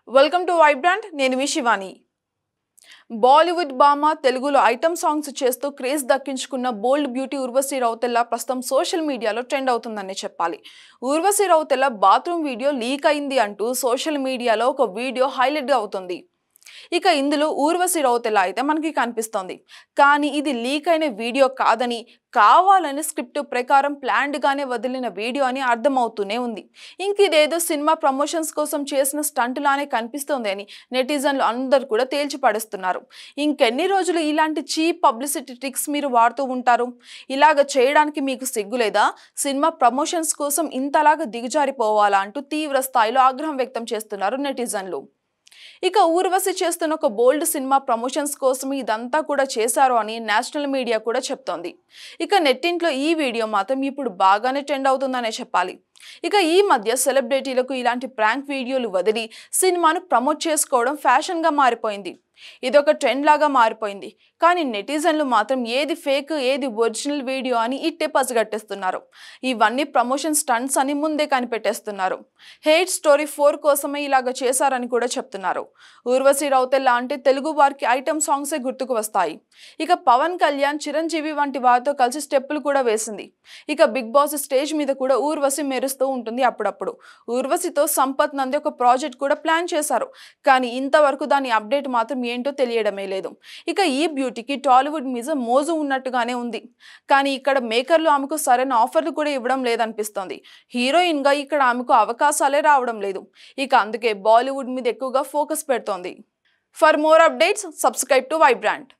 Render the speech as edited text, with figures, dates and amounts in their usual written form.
Welcome to Vibrant. నేను మీ శివాని. బాలీవుడ్ బామా తెలుగులో ఐటమ్ సాంగ్స్ చేస్తూ క్రేజ్ దక్కించుకున్న బోల్డ్ బ్యూటీ ఊర్వశి రౌతెల్ల ప్రస్తుతం సోషల్ మీడియాలో ట్రెండ్ అవుతుందనే చెప్పాలి. ఊర్వశి రౌతెల్ల బాత్రూమ్ వీడియో లీక్ అయింది అంటూ సోషల్ మీడియాలో ఒక వీడియో హైలైట్ గా అవుతుంది. ఇక ఇందులో ఊర్వశి రౌతెల్ల అయితే మనకి కనిపిస్తోంది. కానీ ఇది లీక్ అయిన వీడియో కాదని, కావాలని స్క్రిప్ట్ ప్రకారం ప్లాన్డ్ గానే వదిలిన వీడియో అని అర్థమవుతూనే ఉంది. ఇంక ఇదేదో సినిమా ప్రమోషన్స్ కోసం చేసిన స్టంట్ లానే కనిపిస్తోంది అని నెటిజన్లు అందరూ కూడా తేల్చి పడేస్తున్నారు. ఇంకెన్ని రోజులు ఇలాంటి చీప్ పబ్లిసిటీ ట్రిక్స్ మీరు వాడుతూ ఉంటారు? ఇలాగ చేయడానికి మీకు సిగ్గులేదా? సినిమా ప్రమోషన్స్ కోసం ఇంతలాగా దిగజారిపోవాలా అంటూ తీవ్ర స్థాయిలో ఆగ్రహం వ్యక్తం చేస్తున్నారు నెటిజన్లు. ఇక ఊర్వశి చేస్తున్న ఒక బోల్డ్ సినిమా ప్రమోషన్స్ కోసం ఇదంతా కూడా చేశారు అని నేషనల్ మీడియా కూడా చెప్తోంది. ఇక నెట్టింట్లో ఈ వీడియో మాత్రం ఇప్పుడు బాగానే ట్రెండ్ అవుతుందనే చెప్పాలి. ఇక ఈ మధ్య సెలబ్రిటీలకు ఇలాంటి ప్రాంక్ వీడియోలు వదిలి సినిమాను ప్రమోట్ చేసుకోవడం ఫ్యాషన్ గా మారిపోయింది. ఇదొక ట్రెండ్ లాగా మారిపోయింది. కానీ నెటిజన్లు మాత్రం ఏది ఫేక్ ఏది ఒరిజినల్ వీడియో అని ఇట్టే పసిగట్టేస్తున్నారు. ఇవన్నీ ప్రమోషన్ స్టంట్స్ అని ముందే కనిపెట్టేస్తున్నారు. హెయిట్ స్టోరీ 4 కోసమే ఇలాగ చేశారని కూడా చెప్తున్నారు. ఊర్వశి రౌతెల్ల అంటే తెలుగు వారికి ఐటమ్ సాంగ్సే గుర్తుకు వస్తాయి. ఇక పవన్ కళ్యాణ్, చిరంజీవి వంటి వారితో కలిసి స్టెప్పులు కూడా వేసింది. ఇక బిగ్ బాస్ స్టేజ్ మీద కూడా ఊర్వశి మెరుస్తూ ఉంటుంది అప్పుడప్పుడు. ఊర్వశితో సంపత్ నంది ఒక ప్రాజెక్ట్ కూడా ప్లాన్ చేశారు. కానీ ఇంతవరకు దాని అప్డేట్ మాత్రం ఏంటో తెలియడమే లేదు. ఇక ఈ బ్యూటీకి టాలీవుడ్ మీద మోజు ఉన్నట్టుగానే ఉంది. కానీ ఇక్కడ మేకర్లు ఆమెకు సరైన ఆఫర్లు కూడా ఇవ్వడం లేదనిపిస్తోంది. హీరోయిన్ గా ఇక్కడ ఆమెకు అవకాశాలే రావడం లేదు. ఇక అందుకే బాలీవుడ్ మీద ఎక్కువగా ఫోకస్ పెడుతోంది. For more updates, subscribe to Vibrant.